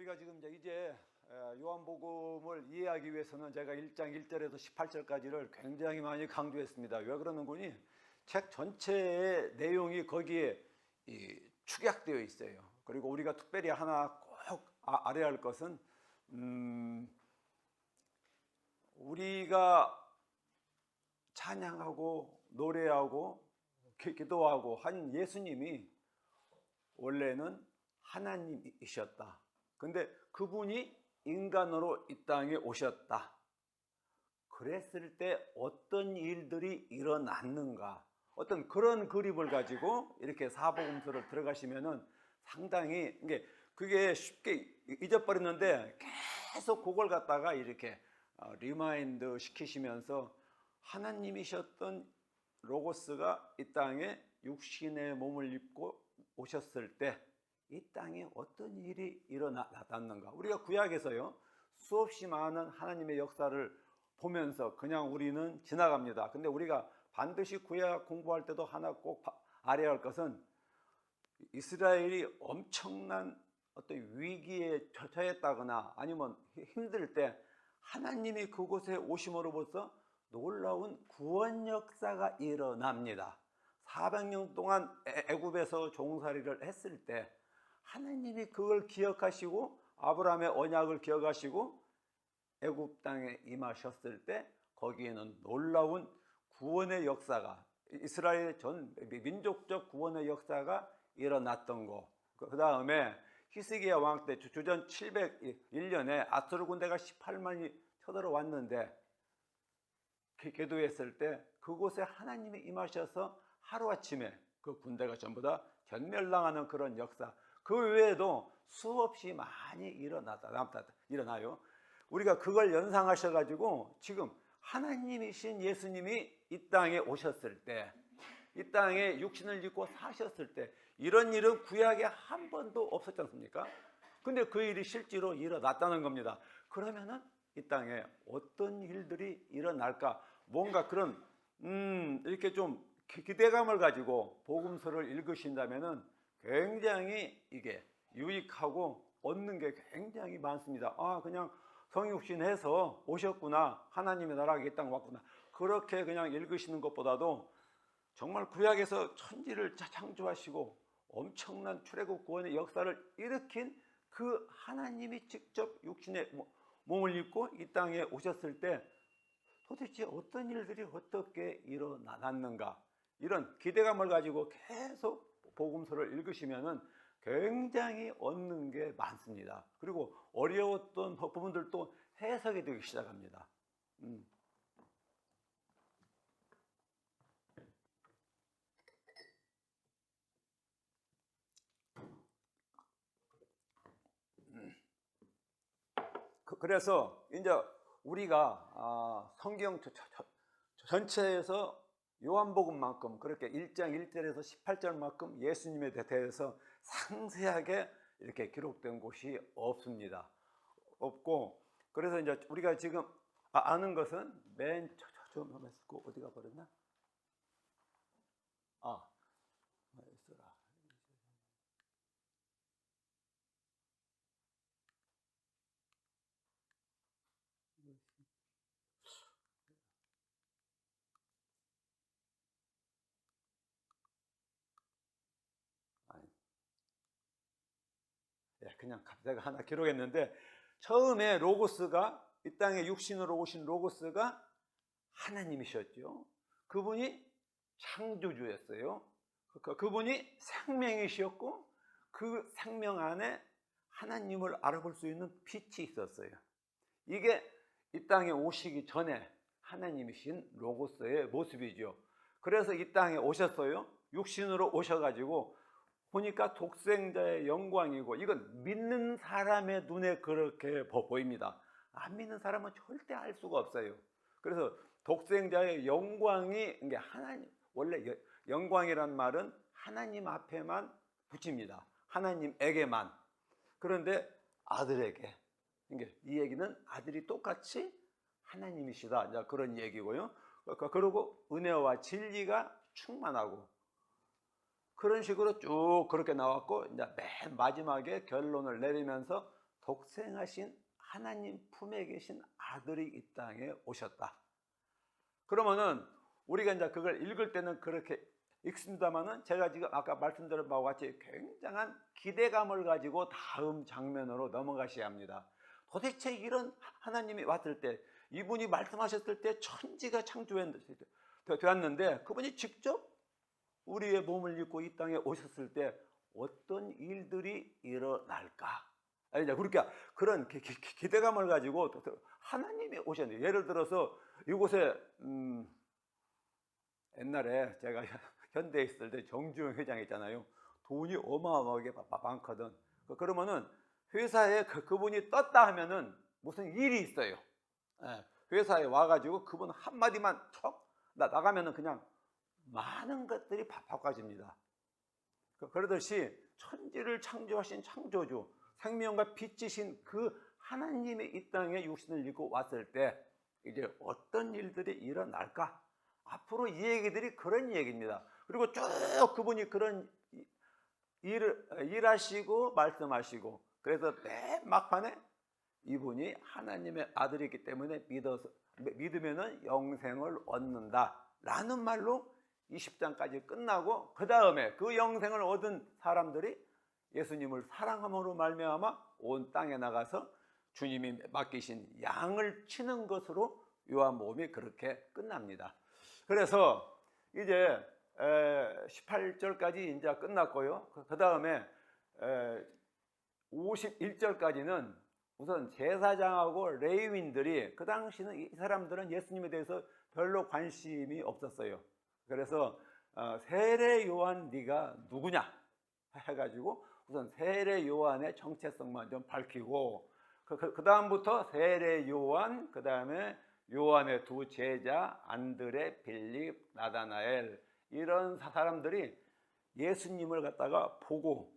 우리가 지금 이제 요한복음을 이해하기 위해서는 제가 1장 1절에서 18절까지를 굉장히 많이 강조했습니다. 왜 그러는 거니? 책 전체의 내용이 거기에 축약되어 있어요. 그리고 우리가 특별히 하나 꼭 알아야 할 것은 우리가 찬양하고 노래하고 기도하고 한 예수님이 원래는 하나님이셨다. 근데 그분이 인간으로 이 땅에 오셨다. 그랬을 때 어떤 일들이 일어났는가? 어떤 그런 그림을 가지고 이렇게 사복음서를 들어가시면은 상당히 그게 쉽게 잊어버렸는데 계속 그걸 갖다가 이렇게 리마인드 시키시면서 하나님이셨던 로고스가 이 땅에 육신의 몸을 입고 오셨을 때 이 땅에 어떤 일이 일어났는가? 우리가 구약에서요 수없이 많은 하나님의 역사를 보면서 그냥 우리는 지나갑니다. 근데 우리가 반드시 구약 공부할 때도 하나 꼭 알아야 할 것은 이스라엘이 엄청난 어떤 위기에 처했다거나 아니면 힘들 때 하나님이 그곳에 오심으로부터 놀라운 구원 역사가 일어납니다. 400년 동안 애굽에서 종살이를 했을 때 하나님이 그걸 기억하시고 아브라함의 언약을 기억하시고 애굽 땅에 임하셨을 때 거기에는 놀라운 구원의 역사가 이스라엘 전 민족적 구원의 역사가 일어났던 거. 그 다음에 히스기야 왕 때 주전 701년에 아수르 군대가 18만이 쳐들어왔는데 기도했을 때 그곳에 하나님이 임하셔서 하루아침에 그 군대가 전부 다 전멸당하는 그런 역사. 그 외에도 수없이 많이 일어나요. 우리가 그걸 연상하셔가지고 지금 하나님이신 예수님이 이 땅에 오셨을 때, 이 땅에 육신을 입고 사셨을 때 이런 일은 구약에 한 번도 없었지 않습니까? 근데 그 일이 실제로 일어났다는 겁니다. 그러면은 이 땅에 어떤 일들이 일어날까? 뭔가 그런 이렇게 좀 기대감을 가지고 복음서를 읽으신다면은 굉장히 이게 유익하고 얻는 게 굉장히 많습니다. 그냥 성육신해서 오셨구나. 하나님의 나라가 이 땅에 왔구나. 그렇게 그냥 읽으시는 것보다도 정말 구약에서 천지를 창조하시고 엄청난 출애굽 구원의 역사를 일으킨 그 하나님이 직접 육신의 몸을 입고 이 땅에 오셨을 때 도대체 어떤 일들이 어떻게 일어났는가? 이런 기대감을 가지고 계속 복음서를 읽으시면은 굉장히 얻는 게 많습니다. 그리고 어려웠던 부분들도 해석이 되기 시작합니다. 그래서 이제 우리가 성경 전체에서 요한복음만큼 그렇게 1장 1절에서 18절만큼 예수님에 대해서 상세하게 이렇게 기록된 곳이 없습니다. 없고 그래서 이제 우리가 지금 아는 것은 맨 처음에 어디가 버렸나? 있어라. 그냥 제가 하나 기록했는데 처음에 로고스가 이 땅에 육신으로 오신 로고스가 하나님이셨죠. 그분이 창조주였어요. 그분이 생명이셨고 그 생명 안에 하나님을 알아볼 수 있는 빛이 있었어요. 이게 이 땅에 오시기 전에 하나님이신 로고스의 모습이죠. 그래서 이 땅에 오셨어요. 육신으로 오셔가지고 보니까 독생자의 영광이고 이건 믿는 사람의 눈에 그렇게 보입니다. 안 믿는 사람은 절대 알 수가 없어요. 그래서 독생자의 영광이 이게 하나님, 원래 영광이란 말은 하나님 앞에만 붙입니다. 하나님에게만. 그런데 아들에게. 이 얘기는 아들이 똑같이 하나님이시다. 그런 얘기고요. 그리고 은혜와 진리가 충만하고 그런 식으로 쭉 그렇게 나왔고 이제 맨 마지막에 결론을 내리면서 독생하신 하나님 품에 계신 아들이 이 땅에 오셨다. 그러면은 우리가 이제 그걸 읽을 때는 그렇게 읽습니다만은, 제가 지금 아까 말씀드린 바와 같이 굉장한 기대감을 가지고 다음 장면으로 넘어가셔야 합니다. 도대체 이런 하나님이 왔을 때, 이분이 말씀하셨을 때 천지가 창조되었는데 그분이 직접 우리의 몸을 입고 이 땅에 오셨을 때 어떤 일들이 일어날까? 그러니까 그런 기대감을 가지고 하나님이 오셨는데, 예를 들어서 이곳에 옛날에 제가 현대에 있을 때 정주영 회장 있잖아요. 돈이 어마어마하게 많거든. 그러면은 회사에 그분이 떴다 하면은 무슨 일이 있어요. 회사에 와가지고 그분 한마디만 척 나가면은 그냥 많은 것들이 바꿔집니다. 그러듯이 천지를 창조하신 창조주, 생명과 빛이신 그 하나님이 이 땅에 육신을 입고 왔을 때 이제 어떤 일들이 일어날까? 앞으로 이 얘기들이 그런 얘기입니다. 그리고 쭉 그분이 그런 일을 일하시고 말씀하시고, 그래서 맨 막판에 이분이 하나님의 아들이기 때문에 믿으면은 영생을 얻는다라는 말로 20장까지 끝나고, 그 다음에 그 영생을 얻은 사람들이 예수님을 사랑함으로 말미암아 온 땅에 나가서 주님이 맡기신 양을 치는 것으로 요한복음이 그렇게 끝납니다. 그래서 이제 18절까지 이제 끝났고요. 그 다음에 51절까지는 우선 제사장하고 레위인들이, 그 당시는 이 사람들은 예수님에 대해서 별로 관심이 없었어요. 그래서 세례 요한 네가 누구냐 해가지고 우선 세례 요한의 정체성만 좀 밝히고, 그 다음부터 세례 요한, 그 다음에 요한의 두 제자 안드레, 빌립, 나다나엘, 이런 사람들이 예수님을 갖다가 보고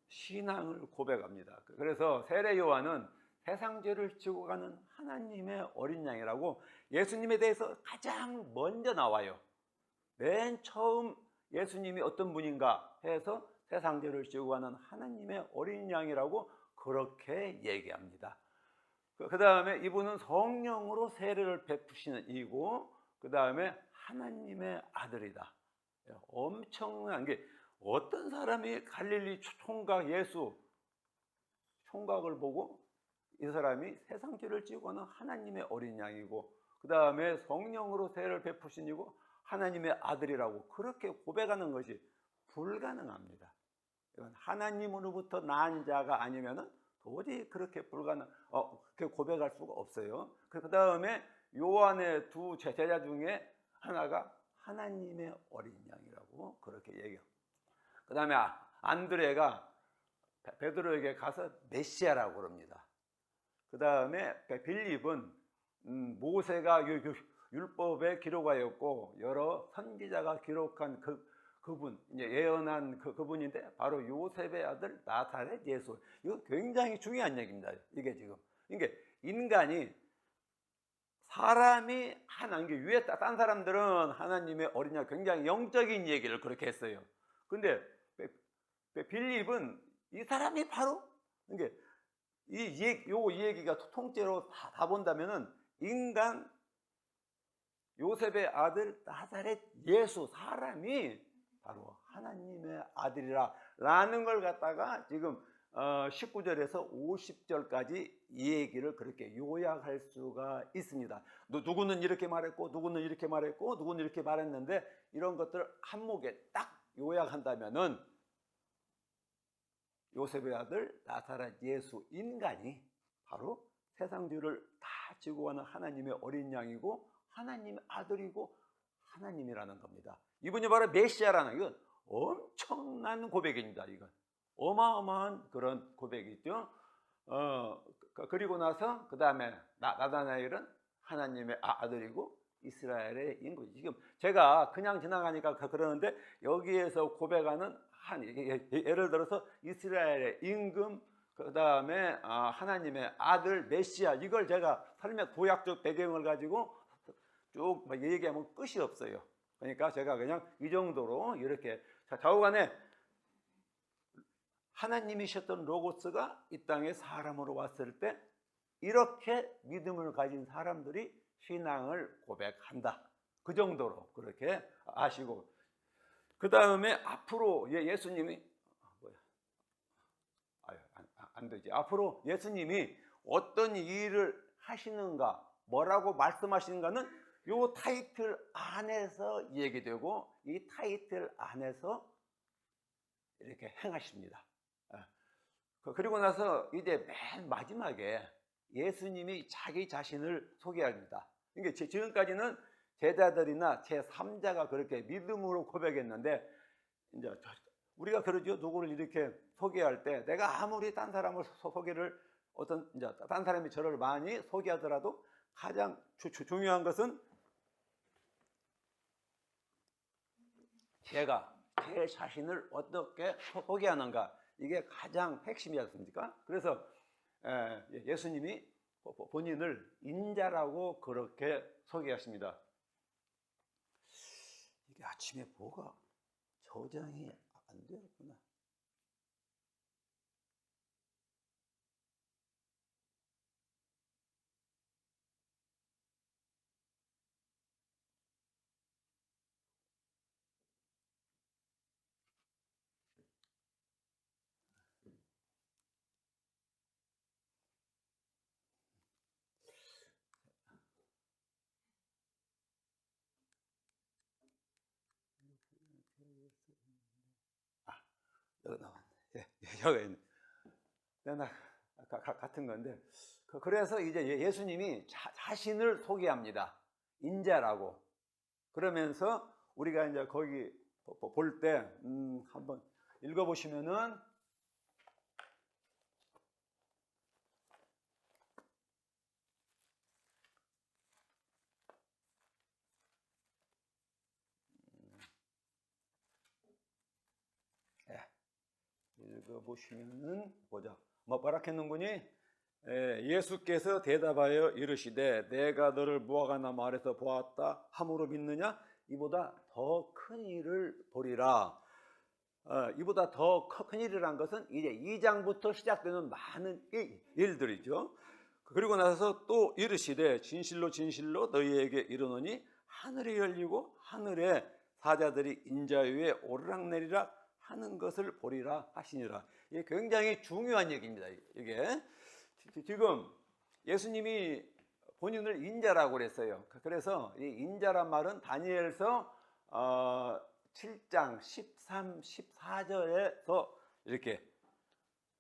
신앙을 고백합니다. 그래서 세례 요한은 세상 죄를 지고 가는 하나님의 어린 양이라고 예수님에 대해서 가장 먼저 나와요. 맨 처음 예수님이 어떤 분인가 해서 세상 죄를 지고 가는 하나님의 어린 양이라고 그렇게 얘기합니다. 그 다음에 이분은 성령으로 세례를 베푸시는 이고, 그 다음에 하나님의 아들이다. 엄청난 게, 어떤 사람이 갈릴리 총각 예수 총각을 보고 이 사람이 세상 죄를 지고 가는 하나님의 어린 양이고, 그 다음에 성령으로 세례를 베푸시니고 하나님의 아들이라고 그렇게 고백하는 것이 불가능합니다. 이건 하나님으로부터 난 자가 아니면은 도저히 그렇게 그렇게 고백할 수가 없어요. 그 다음에 요한의 두 제자 중에 하나가 하나님의 어린 양이라고 그렇게 얘기해요. 그 다음에 안드레가 베드로에게 가서 메시아라고 그럽니다. 그 다음에 빌립은 모세가 율법에 기록하였고 여러 선지자가 기록한 그분, 이제 예언한 그분인데 바로 요셉의 아들 나사렛 예수. 이거 굉장히 중요한 얘기입니다. 이게 지금 이게 인간이, 사람이 이게 위에 딴 사람들은 하나님의 어린 양, 굉장히 영적인 얘기를 그렇게 했어요. 근데 빌립은 이 사람이 바로 이게 이 얘기가 통째로 다 본다면은 인간 요셉의 아들 나사렛 예수, 사람이 바로 하나님의 아들이라는 걸 갖다가 지금 19절에서 50절까지 이 얘기를 그렇게 요약할 수가 있습니다. 누구는 이렇게 말했고 누구는 이렇게 말했고 누구는 이렇게 말했는데, 이런 것들을 한목에 딱 요약한다면은 요셉의 아들 나사렛 예수, 인간이 바로 세상 죄를 다 지고 가는 하나님의 어린 양이고 하나님의 아들이고 하나님이라는 겁니다. 이분이 바로 메시아라는, 이건 엄청난 고백입니다. 이건 어마어마한 그런 고백이죠. 그리고 나서 그 다음에 나다나엘은 하나님의 아들이고 이스라엘의 인구죠. 지금 제가 그냥 지나가니까 그러는데, 여기에서 고백하는 예를 들어서 이스라엘의 임금, 그 다음에 하나님의 아들 메시아, 이걸 제가 설명, 구약적 배경을 가지고 쭉 얘기하면 끝이 없어요. 그러니까 제가 그냥 이 정도로 이렇게 좌우간에 하나님이셨던 로고스가 이 땅에 사람으로 왔을 때 이렇게 믿음을 가진 사람들이 신앙을 고백한다. 그 정도로 그렇게 아시고, 그 다음에 앞으로 예수님이 안 되지. 앞으로 예수님이 어떤 일을 하시는가, 뭐라고 말씀하시는가는 요 타이틀 안에서 얘기되고, 이 타이틀 안에서 이렇게 행하십니다. 그리고 나서 이제 맨 마지막에 예수님이 자기 자신을 소개합니다. 그러니까 지금까지는 제자들이나 제3자가 그렇게 믿음으로 고백했는데, 이제 우리가 그러죠. 누구를 이렇게 소개할 때 내가 아무리 딴 사람을 소개를 이제 딴 사람이 저를 많이 소개하더라도 가장 중요한 것은 제가 제 자신을 어떻게 소개하는가, 이게 가장 핵심이지 않습니까? 그래서 예수님이 본인을 인자라고 그렇게 소개하십니다. 이게 아침에 뭐가 저장이 안 되었구나. 여기 나왔네. 여기 있네. 같은 건데, 그래서 이제 예수님이 자신을 소개합니다. 인자라고. 그러면서 우리가 이제 거기 볼 때 한번 읽어보시면은, 읽어보시면은 보자. 뭐라 했는구니? 예수께서 대답하여 이르시되 내가 너를 무화과나무 아래서 보았다 함으로 믿느냐? 이보다 더 큰 일을 보리라. 이보다 더 큰 일이란 것은 이제 2장부터 시작되는 많은 일들이죠. 그리고 나서 또 이르시되 진실로 진실로 너희에게 이르노니 하늘이 열리고 하늘에 사자들이 인자 위에 오르락내리락 하는 것을 보리라 하시니라. 이게 굉장히 중요한 얘기입니다. 이게 지금 예수님이 본인을 인자라고 그랬어요. 그래서 이 인자란 말은 다니엘서 7장 13, 14절에서 이렇게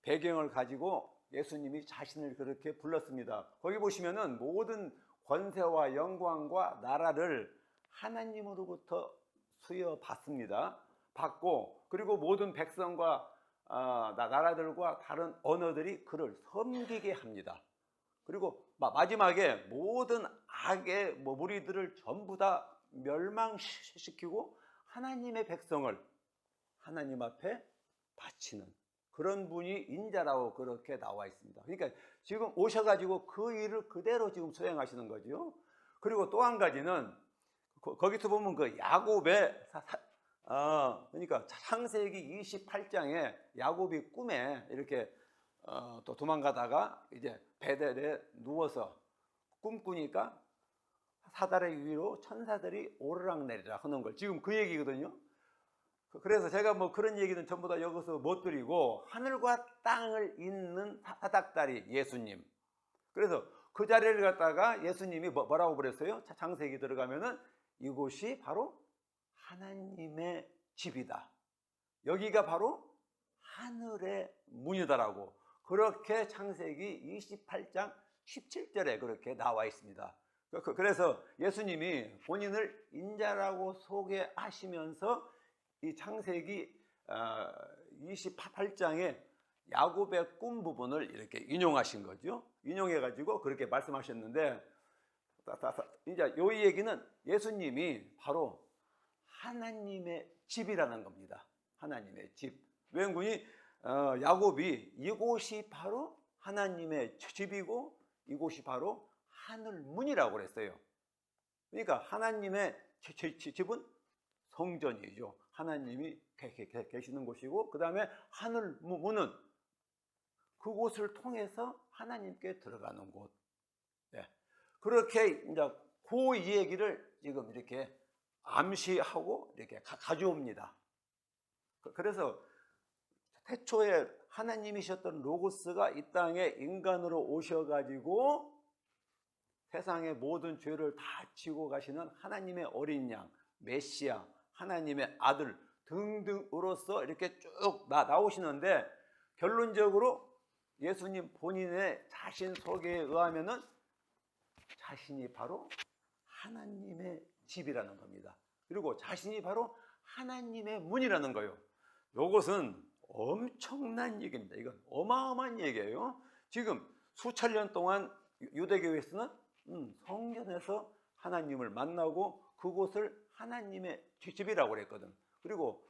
배경을 가지고 예수님이 자신을 그렇게 불렀습니다. 거기 보시면은 모든 권세와 영광과 나라를 하나님으로부터 수여받습니다. 받고, 그리고 모든 백성과 나라들과 다른 언어들이 그를 섬기게 합니다. 그리고 마지막에 모든 악의 무리들을 전부 다 멸망시키고 하나님의 백성을 하나님 앞에 바치는 그런 분이 인자라고 그렇게 나와 있습니다. 그러니까 지금 오셔가지고 그 일을 그대로 지금 수행하시는 거죠. 그리고 또 한 가지는 거기서 보면 그 야곱의 그러니까 창세기 28장에 야곱이 꿈에 이렇게 또 도망가다가 이제 베델에 누워서 꿈꾸니까 사다리 위로 천사들이 오르락내리락 하는 걸 지금 그 얘기거든요. 그래서 제가 뭐 그런 얘기는 전부 다 여기서 못 드리고, 하늘과 땅을 잇는 사닥다리 예수님. 그래서 그 자리를 갖다가 예수님이 뭐라고 그랬어요? 창세기 들어가면은 이곳이 바로 하나님의 집이다. 여기가 바로 하늘의 문이다라고 그렇게 창세기 28장 17절에 그렇게 나와 있습니다. 그래서 예수님이 본인을 인자라고 소개하시면서 이 창세기 28장에 야곱의 꿈 부분을 이렇게 인용하신 거죠. 인용해가지고 그렇게 말씀하셨는데, 이제 이 얘기는 예수님이 바로 하나님의 집이라는 겁니다. 하나님의 집. 왜냐하면 야곱이 이곳이 바로 하나님의 집이고 이곳이 바로 하늘문이라고 그랬어요. 그러니까 하나님의 집은 성전이죠. 하나님이 계시는 곳이고, 그 다음에 하늘 문은 그곳을 통해서 하나님께 들어가는 곳. 네. 그렇게 이제 그 얘기를 지금 이렇게 암시하고 이렇게 가져옵니다. 그래서 태초에 하나님이셨던 로고스가 이 땅에 인간으로 오셔가지고 세상의 모든 죄를 다 지고 가시는 하나님의 어린 양, 메시아, 하나님의 아들 등등으로서 이렇게 쭉 나오시는데, 결론적으로 예수님 본인의 자신 소개에 의하면은 자신이 바로 하나님의 집이라는 겁니다. 그리고 자신이 바로 하나님의 문이라는 거예요. 이것은 엄청난 얘기입니다. 이건 어마어마한 얘기예요. 지금 수천 년 동안 유대교에서는 성전에서 하나님을 만나고 그곳을 하나님의 집이라고 그랬거든. 그리고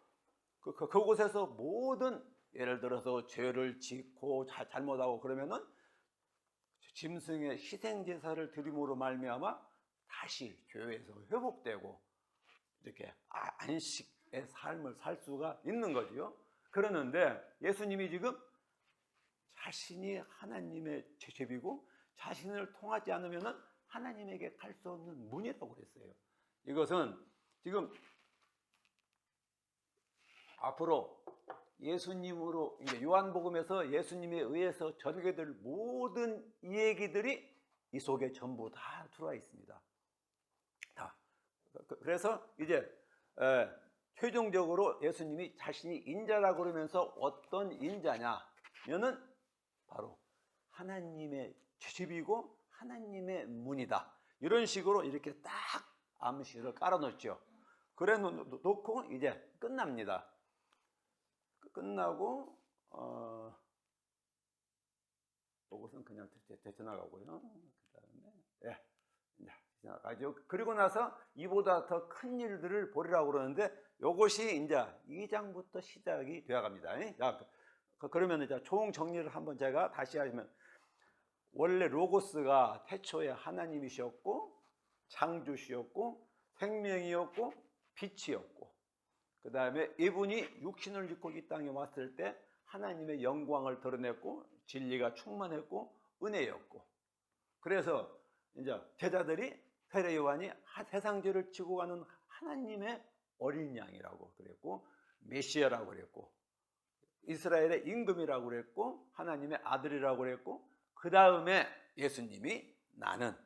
그곳에서 모든, 예를 들어서 죄를 짓고 잘못하고 그러면은 짐승의 희생제사를 드림으로 말미암아 다시 교회에서 회복되고 이렇게 안식의 삶을 살 수가 있는 거지요. 그러는데 예수님이 지금 자신이 하나님의 집이고 자신을 통하지 않으면은 하나님에게 갈 수 없는 문이라고 그랬어요. 이것은 지금 앞으로 예수님으로, 이제 요한복음에서 예수님에 의해서 전개될 모든 얘기들이 이 속에 전부 다 들어와 있습니다. 다. 그래서 이제 최종적으로 예수님이 자신이 인자라고 그러면서 어떤 인자냐면은 바로 하나님의 집이고 하나님의 문이다. 이런 식으로 이렇게 딱 암시를 깔아놓죠. 그래 놓고 이제 끝납니다. 끝나고 이것은 그냥 지나가고요. 그다음에 지나가죠. 그리고 나서 이보다 더 큰 일들을 보리라고 그러는데, 이것이 이제 2장부터 시작이 되어갑니다. 그러면 이제 총 정리를 한번 제가 다시 하면, 원래 로고스가 태초에 하나님이셨고 창조시였고 생명이었고 빛이었고, 그 다음에 이분이 육신을 입고 이 땅에 왔을 때 하나님의 영광을 드러냈고 진리가 충만했고 은혜였고, 그래서 이제 제자들이 세례 요한이 세상 죄를 지고 가는 하나님의 어린 양이라고 그랬고, 메시아라고 그랬고, 이스라엘의 임금이라고 그랬고, 하나님의 아들이라고 그랬고, 그 다음에 예수님이 나는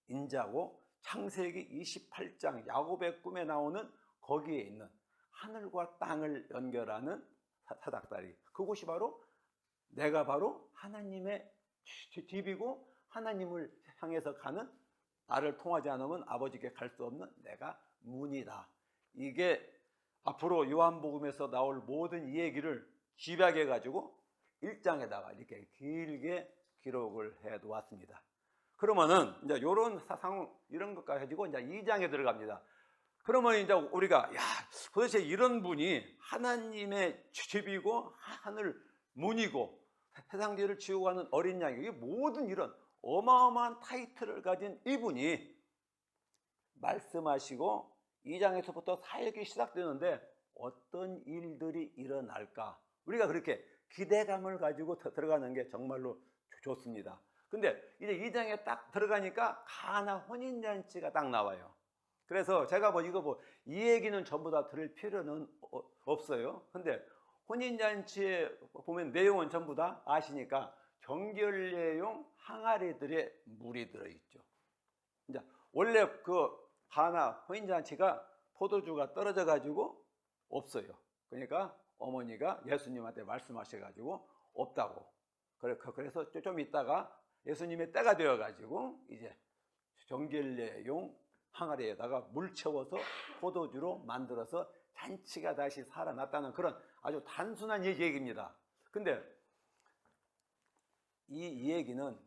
인자고, 창세기 28장 야곱의 꿈에 나오는 거기에 있는 하늘과 땅을 연결하는 사닥다리, 그곳이 바로 내가 바로 하나님의 집이고 하나님을 향해서 가는, 나를 통하지 않으면 아버지께 갈 수 없는 내가 문이다. 이게 앞으로 요한복음에서 나올 모든 이 얘기를 집약해 가지고 1장에다가 이렇게 길게 기록을 해 놓았습니다. 그러면은 이제 이런 사상, 이런 것까지 가지고 이제 2장에 들어갑니다. 그러면 이제 우리가 도대체 이런 분이 하나님의 집이고 하늘 문이고 세상 죄를 지우고 가는 어린 양이, 이게 모든 이런 어마어마한 타이틀을 가진 이분이 말씀하시고 2장에서부터 사역이 시작되는데 어떤 일들이 일어날까, 우리가 그렇게 기대감을 가지고 들어가는 게 정말로 좋습니다. 근데 이제 2장에 딱 들어가니까 가나 혼인잔치가 딱 나와요. 그래서 제가 이 얘기는 전부 다 들을 필요는 없어요. 근데 혼인잔치에 보면 내용은 전부 다 아시니까 정결례용 항아리들의 물이 들어있죠. 이제 원래 그 가나 혼인잔치가 포도주가 떨어져 가지고 없어요. 그러니까 어머니가 예수님한테 말씀하셔 가지고 없다고. 그래서 좀 있다가 예수님의 때가 되어 가지고 이제 정결례용 항아리에다가 물 채워서 포도주로 만들어서 잔치가 다시 살아났다는 그런 아주 단순한 얘기입니다. 근데 이 얘기는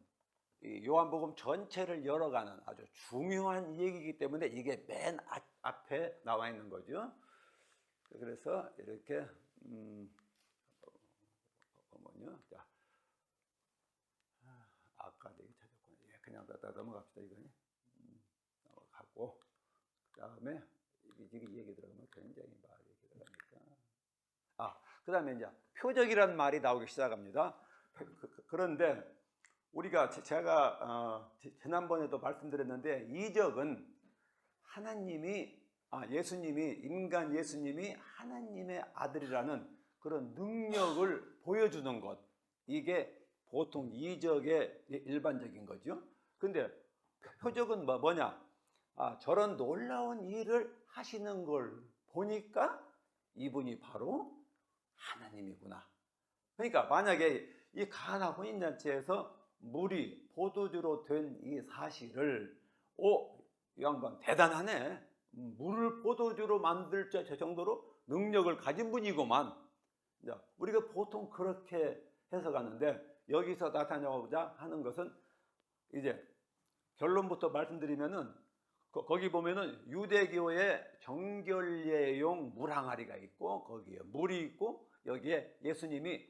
요한복음 전체를 열어가는 아주 중요한 얘기이기 때문에 이게 맨 앞에 나와 있는 거죠. 그래서 이렇게 자, 아까 얘기 찾았구나. 그냥 넘어갑시다. 이거는 넘어가고, 그 다음에 이 얘기 들어가면 굉장히 많이 들어갑니다. 그다음에 이제 표적이라는 말이 나오기 시작합니다. 그런데 우리가 제가 지난번에도 말씀드렸는데 이적은 하나님이 예수님이 인간 예수님이 하나님의 아들이라는 그런 능력을 보여주는 것, 이게 보통 이적의 일반적인 거죠. 근데 표적은 뭐냐? 저런 놀라운 일을 하시는 걸 보니까 이분이 바로 하나님이구나. 그러니까 만약에 이 가나 혼인잔치에서 물이 포도주로 된 이 사실을 이 양반 대단하네, 물을 포도주로 만들 정도로 능력을 가진 분이구만, 우리가 보통 그렇게 해석하는데, 여기서 나타내고자 하는 것은 이제 결론부터 말씀드리면은 거기 보면은 유대교의 정결례용 물항아리가 있고 거기에 물이 있고 여기에 예수님이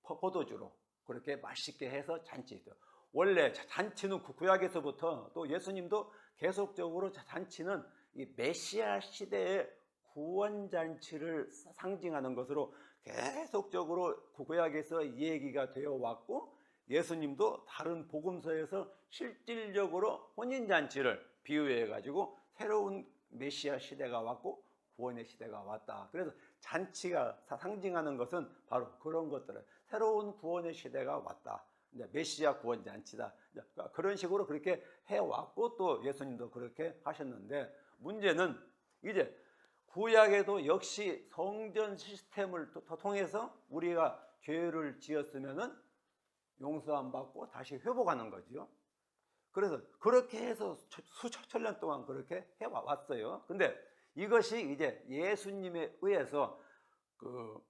포도주로 그렇게 맛있게 해서 잔치했어요. 원래 잔치는 구약에서부터 또 예수님도 계속적으로 잔치는 이 메시아 시대의 구원잔치를 상징하는 것으로 계속적으로 구약에서 얘기가 되어 왔고, 예수님도 다른 복음서에서 실질적으로 혼인잔치를 비유해 가지고 새로운 메시아 시대가 왔고 구원의 시대가 왔다. 그래서 잔치가 상징하는 것은 바로 그런 것들을, 새로운 구원의 시대가 왔다, 메시아 구원 잔치다, 그런 식으로 그렇게 해왔고 또 예수님도 그렇게 하셨는데, 문제는 이제 구약에도 역시 성전 시스템을 통해서 우리가 죄를 지었으면은 용서 안 받고 다시 회복하는 거죠. 그래서 그렇게 해서 수천 년 동안 그렇게 해왔어요. 근데 이것이 이제 예수님에 의해서 그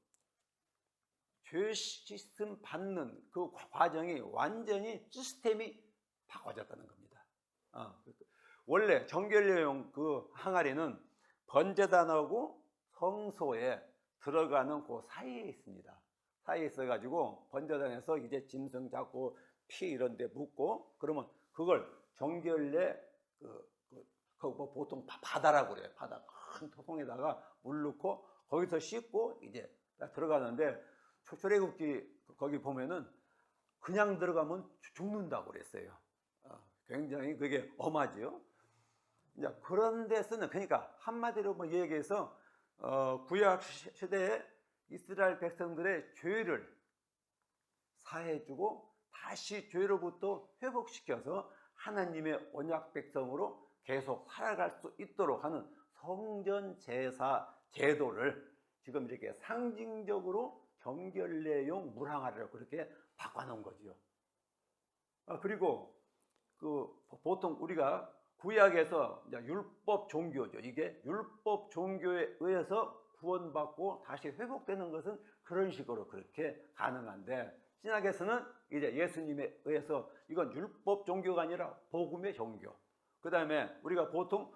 죄 시스템 받는 그 과정이 완전히 시스템이 바꿔졌다는 겁니다. 원래 정결례용 그 항아리는 번제단하고 성소에 들어가는 그 사이에 있습니다. 사이에 있어가지고 번제단에서 이제 짐승 잡고 피 이런 데 묻고, 그러면 그걸 정결례 보통 바다라고 그래요. 바다 큰 통에다가 물 넣고 거기서 씻고 이제 들어가는데, 출애굽기 거기 보면은 그냥 들어가면 죽는다고 그랬어요. 굉장히 그게 엄하지요. 이제 그런 데서는, 그러니까 한마디로 뭐 얘기해서 구약 시대에 이스라엘 백성들의 죄를 사해주고 다시 죄로부터 회복시켜서 하나님의 언약 백성으로 계속 살아갈 수 있도록 하는 성전 제사 제도를 지금 이렇게 상징적으로 정결례용 물항아리로 그렇게 바꿔놓은 거죠. 그리고 보통 우리가 구약에서 율법 종교죠. 이게 율법 종교에 의해서 구원받고 다시 회복되는 것은 그런 식으로 그렇게 가능한데, 신약에서는 이제 예수님에 의해서 이건 율법 종교가 아니라 복음의 종교. 그 다음에 우리가 보통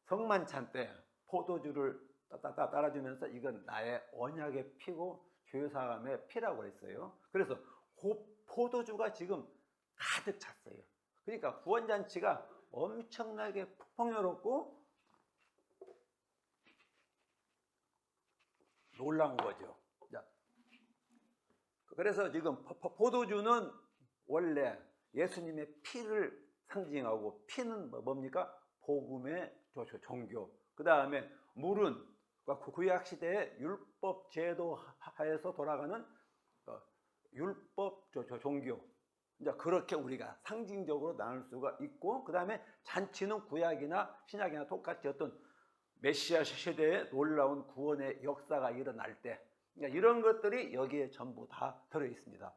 성만찬 때 포도주를 따라주면서 이건 나의 언약의 피고 죄사함의 피라고 했어요. 그래서 그 포도주가 지금 가득 찼어요. 그러니까 구원잔치가 엄청나게 풍요롭고 놀라운 거죠. 그래서 지금 포도주는 원래 예수님의 피를 상징하고, 피는 뭡니까? 복음의 종교. 그 다음에 물은 구약 시대의 율법 제도 하에서 돌아가는 율법 종교. 이제 그렇게 우리가 상징적으로 나눌 수가 있고, 그 다음에 잔치는 구약이나 신약이나 똑같이 어떤 메시아 시대에 놀라운 구원의 역사가 일어날 때, 이런 것들이 여기에 전부 다 들어 있습니다.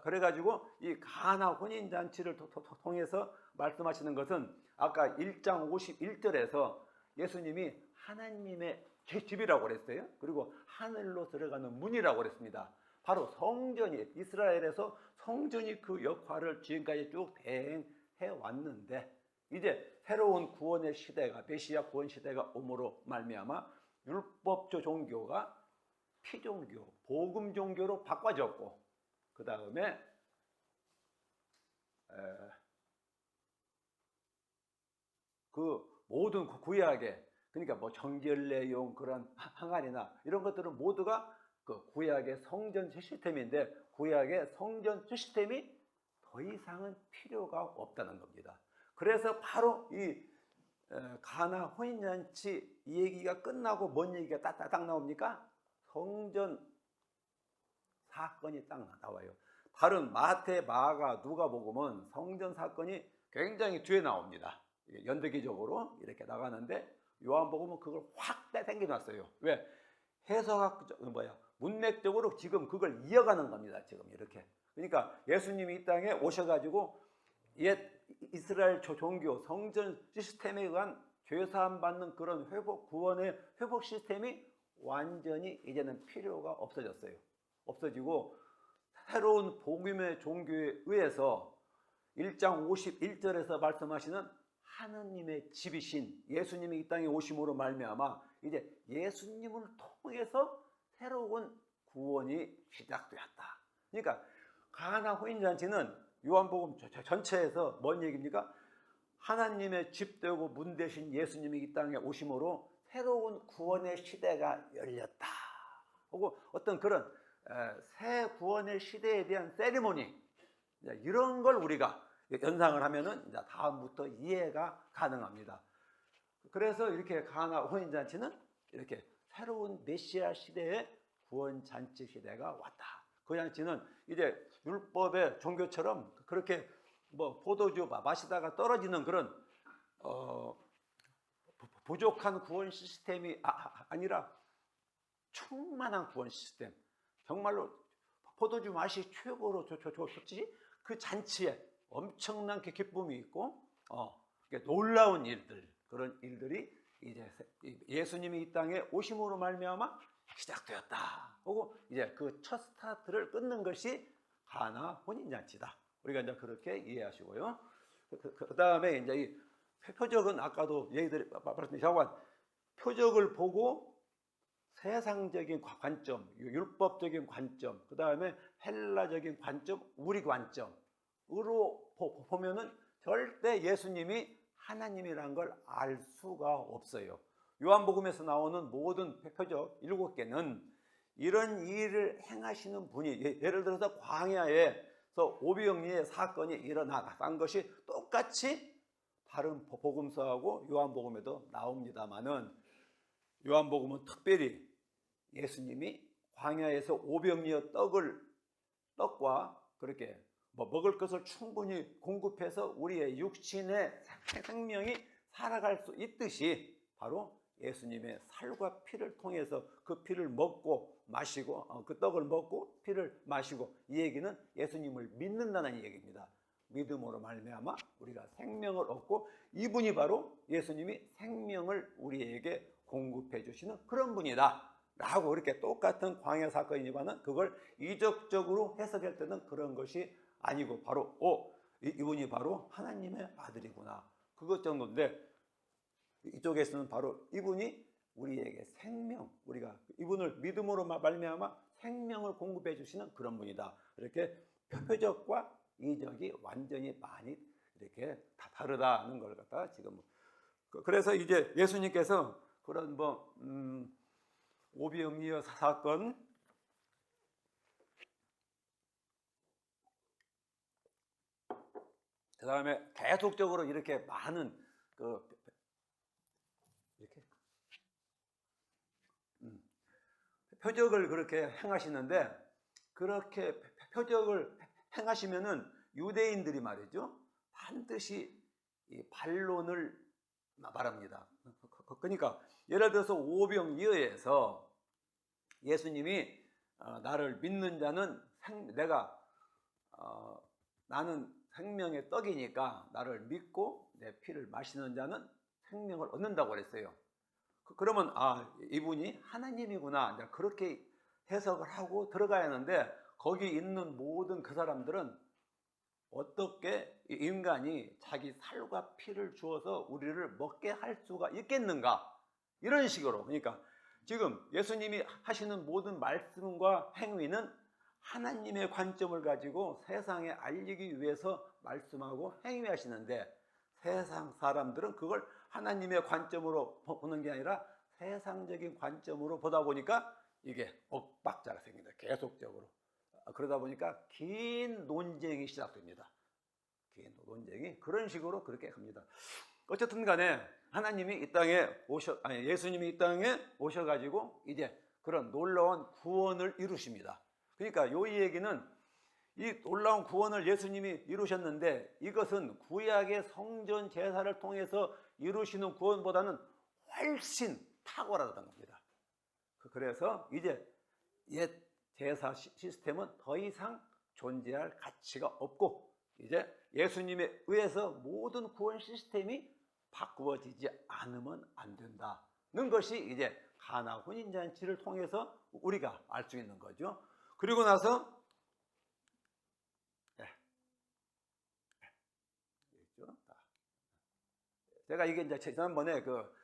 그래가지고 이 가나 혼인잔치를 통해서 말씀하시는 것은 아까 1장 51절에서 예수님이 하나님의 집이라고 그랬어요. 그리고 하늘로 들어가는 문이라고 그랬습니다. 바로 성전이, 이스라엘에서 성전이 그 역할을 지금까지 쭉 대행해 왔는데, 이제 새로운 구원의 시대가, 메시아 구원 시대가 오므로 말미암아 율법조 종교가 피종교, 복음 종교로 바꿔졌고, 그 다음에 그 모든 구약의 그러니까 뭐 정결례용 그런 항아리나 이런 것들은 모두가 그 구약의 성전 시스템인데 구약의 성전 시스템이 더 이상은 필요가 없다는 겁니다. 그래서 바로 이 가나 혼인잔치 이 얘기가 끝나고 뭔 얘기가 딱 나옵니까? 성전 사건이 딱 나와요. 다른 마태, 마가, 누가복음은 성전 사건이 굉장히 뒤에 나옵니다. 연대기적으로 이렇게 나가는데 요한복음은 그걸 확 당겨놨어요. 왜? 해석학 문맥적으로 지금 그걸 이어가는 겁니다. 지금 이렇게. 그러니까 예수님이 이 땅에 오셔가지고 옛 이스라엘 종교 성전 시스템에 의한 죄사함 받는 그런 회복 구원의 회복 시스템이 완전히 이제는 필요가 없어졌어요. 없어지고 새로운 복음의 종교에 의해서 1장 51절에서 말씀하시는 하느님의 집이신 예수님이 이 땅에 오심으로 말미암아 이제 예수님을 통해서 새로운 구원이 시작되었다. 그러니까 가나 혼인잔치는 요한복음 전체에서 뭔 얘기입니까? 하나님의 집 되고 문 되신 예수님이 이 땅에 오심으로 새로운 구원의 시대가 열렸다. 하고 어떤 그런 새 구원의 시대에 대한 세리머니 이런 걸 우리가 연상을 하면은 이제 다음부터 이해가 가능합니다. 그래서 이렇게 가나 혼인잔치는 이렇게 새로운 메시아 시대의 구원 잔치 시대가 왔다. 그 잔치는 이제 율법의 종교처럼 그렇게 뭐 포도주 마시다가 떨어지는 그런 부족한 구원 시스템이 아니라 충만한 구원 시스템. 정말로 포도주 맛이 최고로 좋지. 그 잔치에 엄청난 기쁨이 있고 놀라운 일들 그런 일들이 이제 예수님이 이 땅에 오심으로 말미암아 시작되었다. 그리고 이제 그 첫 스타트를 끊는 것이 가나 혼인잔치다. 우리가 이제 그렇게 이해하시고요. 그 다음에 이제 이 표적은 아까도 얘기들 말씀드린 표적을 보고 세상적인 관점, 율법적인 관점, 그 다음에 헬라적인 관점, 우리 관점으로 보면은 절대 예수님이 하나님이라는 걸 알 수가 없어요. 요한복음에서 나오는 모든 표적 7개는 이런 일을 행하시는 분이 예를 들어서 광야에서 오병이의 사건이 일어난 것이 똑같이 다른 복음서하고 요한복음에도 나옵니다만은 요한복음은 특별히 예수님이 광야에서 오병이어 떡과 그렇게 먹을 것을 충분히 공급해서 우리의 육신의 생명이 살아갈 수 있듯이 바로 예수님의 살과 피를 통해서 그 피를 먹고 마시고 그 떡을 먹고 피를 마시고 이 얘기는 예수님을 믿는다는 얘기입니다. 믿음으로 말미암아 우리가 생명을 얻고 이분이 바로 예수님이 생명을 우리에게 공급해 주시는 그런 분이다 라고 이렇게 똑같은 광야 사건이지만은 그걸 이적적으로 해석할 때는 그런 것이 아니고 바로 이분이 바로 하나님의 아들이구나 그것 정도인데 이쪽에서는 바로 이분이 우리에게 생명 우리가 이분을 믿음으로 말미암아 생명을 공급해 주시는 그런 분이다. 이렇게 표적과 이적이 완전히 많이 이렇게 다 다르다는 걸 갖다 지금 그래서 이제 예수님께서 그런 오병이어 사건 그 다음에 계속적으로 이렇게 많은 이렇게 표적을 그렇게 행하시는데 그렇게 표적을 행하시면은 유대인들이 말이죠 반드시 이 반론을 말합니다. 그러니까 예를 들어서 오병이어에서 예수님이 나를 믿는 자는 나는 생명의 떡이니까 나를 믿고 내 피를 마시는 자는 생명을 얻는다고 그랬어요. 그러면 이분이 하나님이구나 그렇게 해석을 하고 들어가야 하는데 거기 있는 모든 그 사람들은 어떻게 인간이 자기 살과 피를 주어서 우리를 먹게 할 수가 있겠는가 이런 식으로 그러니까 지금 예수님이 하시는 모든 말씀과 행위는 하나님의 관점을 가지고 세상에 알리기 위해서 말씀하고 행위하시는데 세상 사람들은 그걸 하나님의 관점으로 보는 게 아니라 세상적인 관점으로 보다 보니까 이게 엇박자가 생깁니다. 계속적으로. 그러다 보니까 긴 논쟁이 시작됩니다. 긴 논쟁이 그런 식으로 그렇게 갑니다. 어쨌든 간에 하나님이 이 땅에 예수님이 이 땅에 오셔가지고 이제 그런 놀라운 구원을 이루십니다. 그러니까 이 얘기는 이 놀라운 구원을 예수님이 이루셨는데 이것은 구약의 성전 제사를 통해서 이루시는 구원보다는 훨씬 탁월하다는 겁니다. 그래서 이제 옛 제사 시스템은 더 이상 존재할 가치가 없고 이제 예수님에 의해서 모든 구원 시스템이 바꾸어지지 않으면 안 된다는 것이 이제 가나 혼인잔치를 통해서 우리가 알 수 있는 거죠. 그리고 나서 제가 이게 이제 지난번에 그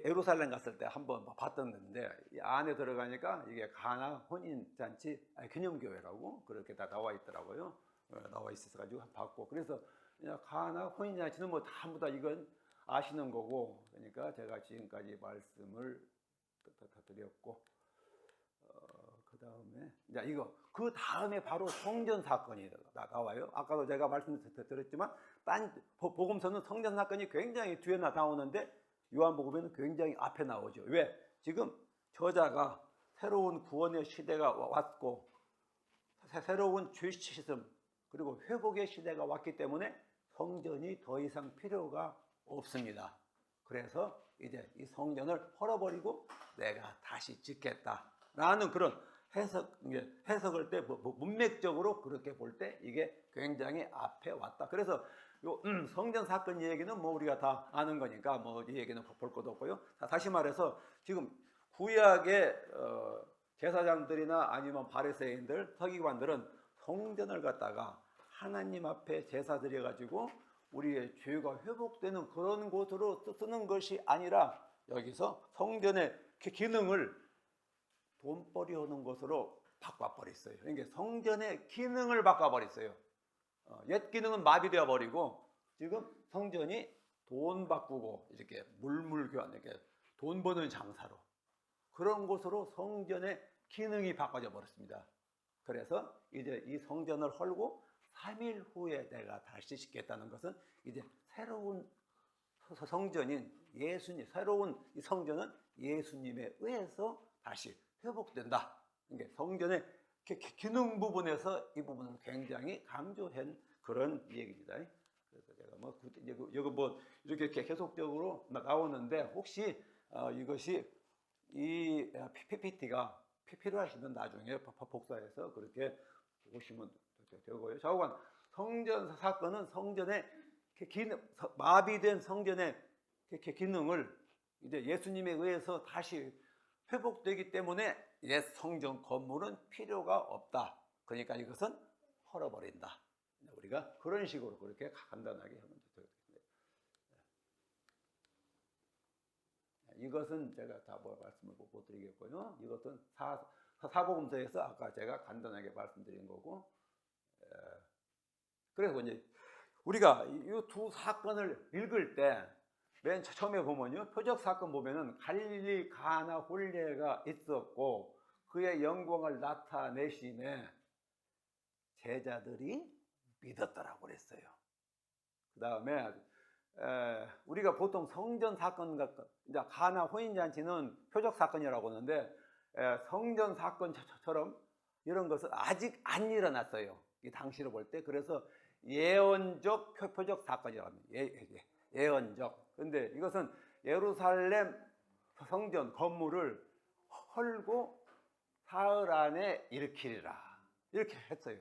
예루살렘 갔을 때 한번 봤던 건데 안에 들어가니까 이게 가나 혼인잔치 기념교회라고 그렇게 다 나와 있더라고요. 나와 있어가지고 봤고 그래서 가나 혼인잔치는 뭐 전부 다 이건 아시는 거고 그러니까 제가 지금까지 말씀을 드렸고 그 다음에 이제 이거 그 다음에 바로 성전 사건이 나와요. 아까도 제가 말씀드렸지만 딴 복음서는 성전 사건이 굉장히 뒤에 나오는데 요한복음에는 굉장히 앞에 나오죠. 왜? 지금 저자가 새로운 구원의 시대가 왔고 새로운 주시즘 그리고 회복의 시대가 왔기 때문에 성전이 더 이상 필요가 없습니다. 그래서 이제 이 성전을 헐어버리고 내가 다시 짓겠다라는 그런 해석을 때 문맥적으로 그렇게 볼 때 이게 굉장히 앞에 왔다. 그래서 요 성전 사건 얘기는 뭐 우리가 다 아는 거니까 뭐 이 얘기는 볼 것도 없고요. 다시 말해서 지금 구약의 제사장들이나 아니면 바리새인들, 서기관들은 성전을 갖다가 하나님 앞에 제사 드려 가지고 우리의 죄가 회복되는 그런 곳으로 쓰는 것이 아니라 여기서 성전의 기능을 돈벌이 하는 것으로 바꿔버렸어요. 그러니까 성전의 기능을 바꿔버렸어요. 옛 기능은 마비되어 버리고 지금 성전이 돈 바꾸고 이렇게 물물교환 이렇게 돈 버는 장사로 그런 곳으로 성전의 기능이 바꿔져 버렸습니다. 그래서 이제 이 성전을 헐고 3일 후에 내가 다시 짓겠다는 것은 이제 새로운 성전인 예수님, 새로운 이 성전은 예수님에 의해서 다시 회복된다. 그러니까 성전의 기능 부분에서 이 부분은 굉장히 강조한 그런 얘기입니다. 그래서 제가 뭐 이거 뭐 이렇게 계속적으로 나오는데 혹시 이것이 이 PPT가 필요하시면 나중에 복사해서 그렇게 보시면 되고요. 좌우간 성전 사건은 성전의 마비된 성전의 기능을 이제 예수님에 의해서 다시 회복되기 때문에 옛 성전 건물은 필요가 없다. 그러니까 이것은 헐어버린다. 우리가 그런 식으로 그렇게 간단하게 하면 되겠습니다. 이것은 제가 다 말씀을 못 드리겠고요. 이것은 사복음서에서 아까 제가 간단하게 말씀드린 거고. 그래서 이제 우리가 이 두 사건을 읽을 때 맨 처음에 보면요, 표적 사건 보면은 갈릴리 가나 혼례가 있었고 그의 영광을 나타내심에 제자들이 믿었더라고 그랬어요. 그 다음에 우리가 보통 성전 사건 이제 가나 혼인잔치는 표적 사건이라고 하는데 성전 사건처럼 이런 것은 아직 안 일어났어요. 이 당시로 볼 때. 그래서 예언적 표적 사건이라고 합니다. 예언적. 근데 이것은 예루살렘 성전 건물을 헐고 사흘 안에 일으키리라. 이렇게 했어요.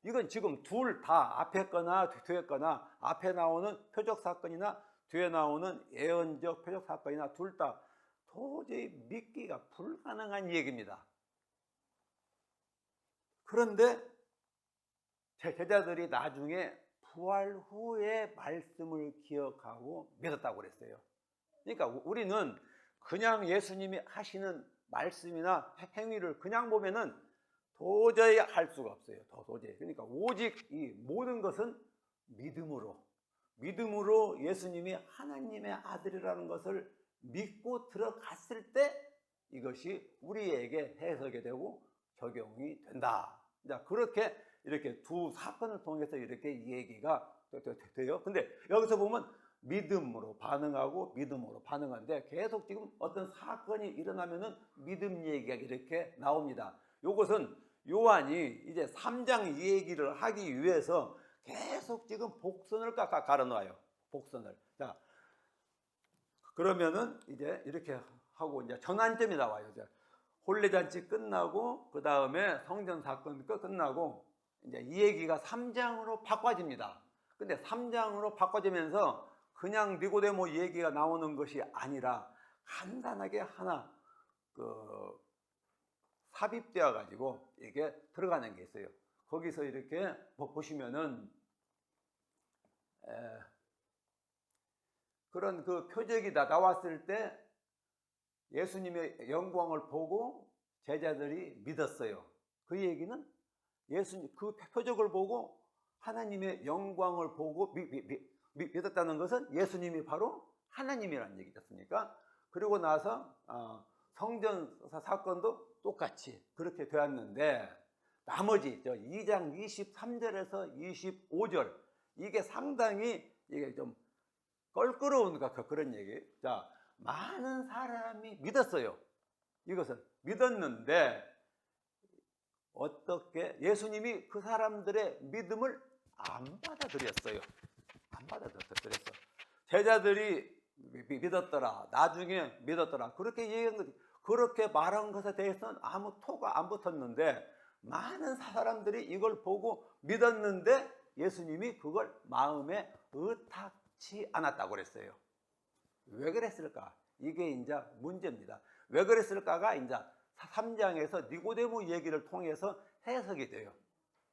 이건 지금 둘 다 앞에 거나 뒤에 거나 앞에 나오는 표적 사건이나 뒤에 나오는 예언적 표적 사건이나 둘 다 도저히 믿기가 불가능한 얘기입니다. 그런데 제자들이 나중에 부활 후에 말씀을 기억하고 믿었다고 그랬어요. 그러니까 우리는 그냥 예수님이 하시는 말씀이나 행위를 그냥 보면은 도저히 할 수가 없어요. 도저히. 그러니까 오직 이 모든 것은 믿음으로 믿음으로 예수님이 하나님의 아들이라는 것을 믿고 들어갔을 때 이것이 우리에게 해석이 되고 적용이 된다. 자, 그렇게 이렇게 두 사건을 통해서 이렇게 이 얘기가 돼요. 근데 여기서 보면 믿음으로 반응하고 믿음으로 반응하는데 계속 지금 어떤 사건이 일어나면은 믿음 얘기가 이렇게 나옵니다. 이것은 요한이 이제 3장 이 얘기를 하기 위해서 계속 지금 복선을 갈아놔요. 복선을. 자, 그러면은 이제 이렇게 하고 이제 전환점이 나와요. 이제 혼례잔치 끝나고 그 다음에 성전 사건 끝나고 이제 이 얘기가 3장으로 바꿔집니다. 근데 3장으로 바꿔지면서 그냥 니고데모 얘기가 나오는 것이 아니라 간단하게 하나 삽입되어 가지고 이게 들어가는 게 있어요. 거기서 이렇게 보시면은 그런 그 표적이 다 나왔을 때 예수님의 영광을 보고 제자들이 믿었어요. 그 얘기는 예수님 그 표적을 보고 하나님의 영광을 보고 믿었다는 것은 예수님이 바로 하나님이라는 얘기였습니까? 그리고 나서 성전 사건도 똑같이 그렇게 되었는데 나머지 2장 23절에서 25절 이게 상당히 이게 좀 껄끄러운 그런 얘기. 자, 많은 사람이 믿었어요. 이것을 믿었는데 어떻게 예수님이 그 사람들의 믿음을 안 받아들였어요. 안 받아들였어. 제자들이 믿었더라. 나중에 믿었더라. 그렇게 얘기한 거지. 그렇게 말한 것에 대해서는 아무 토가 안 붙었는데 많은 사람들이 이걸 보고 믿었는데 예수님이 그걸 마음에 의탁치 않았다고 그랬어요. 왜 그랬을까? 이게 이제 문제입니다. 왜 그랬을까가 이제 3장에서 니고데모 얘기를 통해서 해석이 돼요.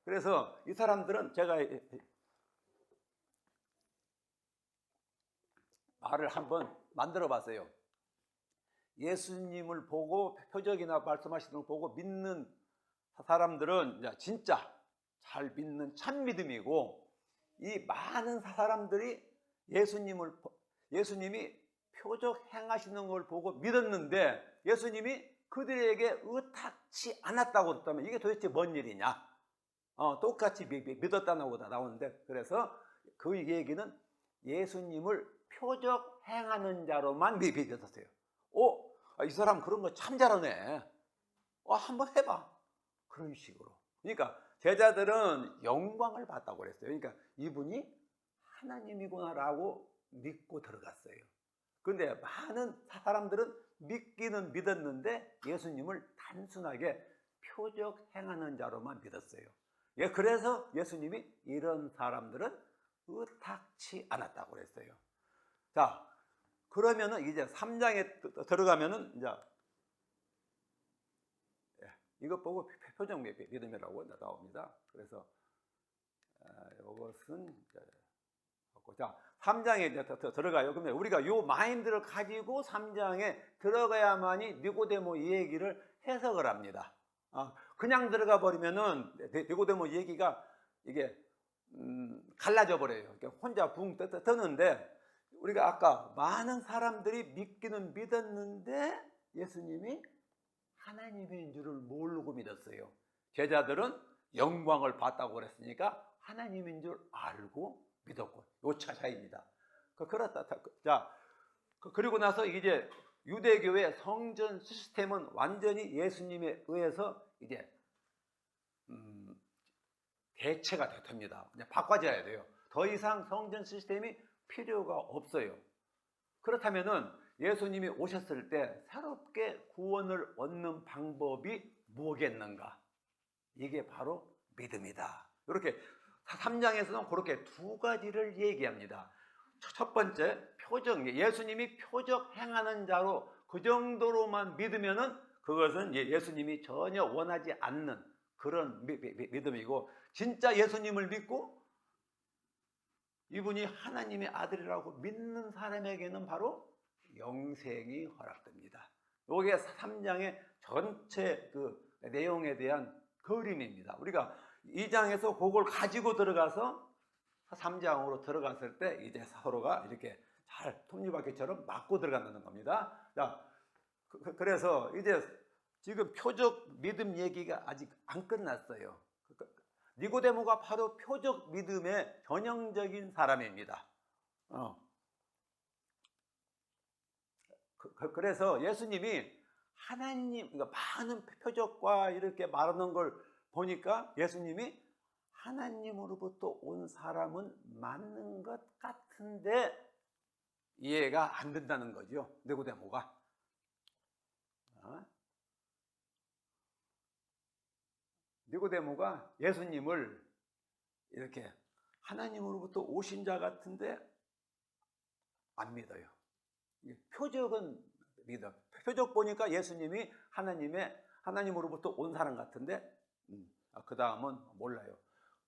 그래서 이 사람들은 제가 말을 한번 만들어 봤어요. 예수님을 보고 표적이나 말씀하시는 걸 보고 믿는 사람들은 진짜 잘 믿는 참 믿음이고, 이 많은 사람들이 예수님이 표적 행하시는 걸 보고 믿었는데 예수님이 그들에게 의탁치 않았다고 했다면 이게 도대체 뭔 일이냐? 똑같이 믿었다고 나오는데, 그래서 그 얘기는 예수님을 표적 행하는 자로만 믿었어요. 이 사람 그런 거 참 잘하네. 한번 해봐. 그런 식으로. 그러니까 제자들은 영광을 받다고 그랬어요. 그러니까 이분이 하나님이구나라고 믿고 들어갔어요. 근데 많은 사람들은 믿기는 믿었는데 예수님을 단순하게 표적 행하는 자로만 믿었어요. 그래서 예수님이 이런 사람들은 의탁치 않았다고 그랬어요. 자, 그러면은 이제 3장에 들어가면은 이제 이것 보고 표적 믿음이라고 나옵니다. 그래서 이것은 자, 3장에 이제 들어가요. 그러면 우리가 요 마인드를 가지고 3장에 들어가야만이 니고데모 얘기를 해석을 합니다. 그냥 들어가 버리면은 니고데모 얘기가 이게 갈라져 버려요. 혼자 붕 뜨는데, 우리가 아까 많은 사람들이 믿기는 믿었는데 예수님이 하나님인 줄을 모르고 믿었어요. 제자들은 영광을 봤다고 그랬으니까 하나님인 줄 알고 믿었고, 요 차이입니다. 그렇다. 자, 그리고 나서 이제 유대교의 성전 시스템은 완전히 예수님에 의해서 이제 대체가 됩니다. 이제 바꿔져야 돼요. 더 이상 성전 시스템이 필요가 없어요. 그렇다면은 예수님이 오셨을 때 새롭게 구원을 얻는 방법이 뭐겠는가? 이게 바로 믿음이다. 이렇게 3장에서는 그렇게 두 가지를 얘기합니다. 첫 번째, 표적. 예수님이 표적 행하는 자로 그 정도로만 믿으면은 그것은 예수님이 전혀 원하지 않는 그런 믿음이고, 진짜 예수님을 믿고 이분이 하나님의 아들이라고 믿는 사람에게는 바로 영생이 허락됩니다. 이게 3장의 전체 그 내용에 대한 그림입니다. 우리가 2장에서 그걸 가지고 들어가서 3장으로 들어갔을 때 이제 서로가 이렇게 잘 톱니바퀴처럼 맞고 들어간다는 겁니다. 자, 그래서 이제 지금 표적 믿음 얘기가 아직 안 끝났어요. 니고데모가 바로 표적 믿음의 전형적인 사람입니다. 그래서 예수님이 하나님, 그러니까 많은 표적과 이렇게 말하는 걸 보니까 예수님이 하나님으로부터 온 사람은 맞는 것 같은데 이해가 안 된다는 거죠. 니고데모가. 니고데모가 예수님을 이렇게 하나님으로부터 오신 자 같은데 안 믿어요. 표적은 믿어. 표적 보니까 예수님이 하나님으로부터 온 사람 같은데 그 다음은 몰라요.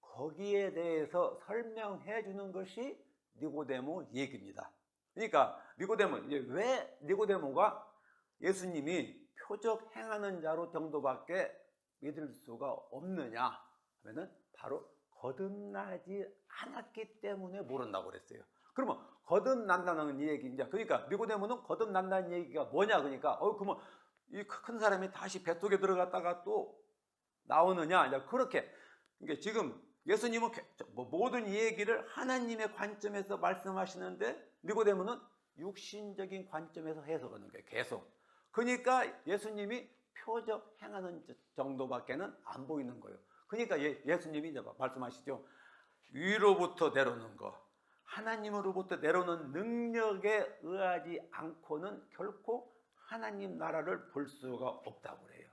거기에 대해서 설명해 주는 것이 니고데모 얘기입니다. 그러니까 니고데모, 이제 왜 니고데모가 예수님이 표적 행하는 자로 정도밖에 믿을 수가 없느냐 하면은 바로 거듭나지 않았기 때문에 모른다고 그랬어요. 그러면 거듭난다는 얘기인데, 그러니까 니고데모는 거듭난다는 얘기가 뭐냐, 그러니까 그러면 이 큰 사람이 다시 뱃속에 들어갔다가 또 나오느냐, 그렇게. 그러니까 지금 예수님은 모든 이 얘기를 하나님의 관점에서 말씀하시는데 니고데모는 육신적인 관점에서 해석하는 거예요, 계속. 그러니까 예수님이 표적 행하는 정도밖에는 안 보이는 거예요. 그러니까 예수님이 이제 말씀하시죠. 위로부터 내려오는 거, 하나님으로부터 내려오는 능력에 의하지 않고는 결코 하나님 나라를 볼 수가 없다고 그래요.